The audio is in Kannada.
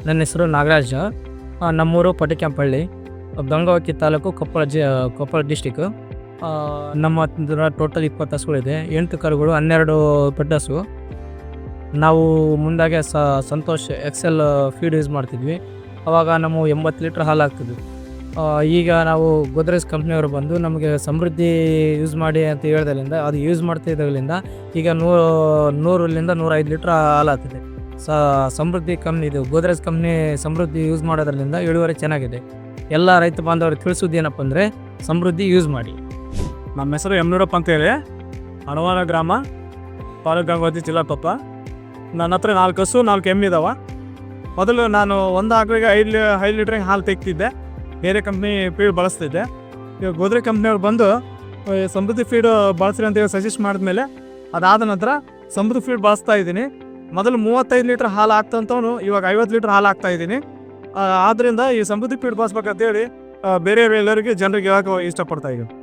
ನನ್ನ ಹೆಸರು ನಾಗರಾಜ. ನಮ್ಮೂರು ಪಟಿಕ್ಯಾಂಪಳ್ಳಿ, ಗಂಗಾವತಿ ತಾಲೂಕು, ಕೊಪ್ಪಳ ಡಿಸ್ಟಿಕ್ಕು. ನಮ್ಮ ಹತ್ರ ಟೋಟಲ್ 20 ಹಸುಗಳಿದೆ. 8 ಕರುಗಳು, 12 ಪಡ್ಡ ಹಸು. ನಾವು ಮುಂದಾಗೆ ಸಂತೋಷ್ ಎಕ್ಸೆಲ್ ಫೀಡ್ ಯೂಸ್ ಮಾಡ್ತಿದ್ವಿ. ಅವಾಗ ನಾವು 80 ಲೀಟ್ರ್ ಹಾಲು ಹಾಕ್ತಿದ್ವಿ. ಈಗ ನಾವು ಗೋದ್ರೇಜ್ ಕಂಪ್ನಿಯವರು ಬಂದು ನಮಗೆ ಸಮೃದ್ಧಿ ಯೂಸ್ ಮಾಡಿ ಅಂತ ಹೇಳ್ದಾಗಲಿಂದ, ಅದು ಯೂಸ್ ಮಾಡ್ತಾ ಇದ್ದಾಗಲಿಂದ ಈಗ 100ರಿಂದ 105 ಲೀಟ್ರ್ ಹಾಲು ಆಗ್ತಿದೆ. ಸಮೃದ್ಧಿ ಕಂಪ್ನಿದು ಗೋದ್ರೇಜ್ ಕಂಪ್ನಿ ಸಮೃದ್ಧಿ ಯೂಸ್ ಮಾಡೋದ್ರಿಂದ ಇಳುವರಿ ಚೆನ್ನಾಗಿದೆ. ಎಲ್ಲ ರೈತ ಬಾಂಧವರು ತಿಳಿಸೋದು ಏನಪ್ಪ ಅಂದರೆ, ಸಮೃದ್ಧಿ ಯೂಸ್ ಮಾಡಿ. ನಮ್ಮ ಹೆಸರು ಯಮನೂರಪ್ಪ ಅಂತೇಳಿ, ಹಣವಾರ ಗ್ರಾಮ, ತಾಲೂಕು ಗಂಗಾವತಿ, ಜಿಲ್ಲಾ ಕೊಪ್ಪ. ನನ್ನ ಹತ್ರ 4 ಹಸು 4 ಎಮ್ಮೆ ಇದಾವೆ. ಮೊದಲು ನಾನು ಒಂದು ಆಕಳಿಗೆ 5 ಲೀಟ್ರಿಗೆ ಹಾಲು ತೆಗ್ತಿದ್ದೆ. ಬೇರೆ ಕಂಪ್ನಿ ಫೀಡ್ ಬಳಸ್ತಿದ್ದೆ. ಈಗ ಗೋದ್ರೆ ಕಂಪ್ನಿಯವ್ರು ಬಂದು ಸಮೃದ್ಧಿ ಫೀಡ್ ಬಳಸ್ರಿ ಅಂತೇಳಿ ಸಜೆಸ್ಟ್ ಮಾಡಿದ್ಮೇಲೆ, ಅದಾದ ನಂತರ ಸಮೃದ್ಧಿ ಫೀಡ್ ಬಳಸ್ತಾ ಇದ್ದೀನಿ. ಮೊದಲು 35 ಲೀಟ್ರ್ ಹಾಲು ಆಗ್ತಂತವನು ಇವಾಗ 50 ಲೀಟ್ರ್ ಹಾಲು ಆಗ್ತಾ ಇದ್ದೀನಿ. ಆದ್ದರಿಂದ ಈ ಸಮೃದ್ಧಿ ಫೀಡ್ ಬಳಸ್ಬೇಕಂತೇಳಿ ಬೇರೆ ಎಲ್ಲರಿಗೆ ಜನರಿಗೆ ಹೇಳೋಕೆ ಇಷ್ಟಪಡ್ತಾ ಇದ್ದೀನಿ.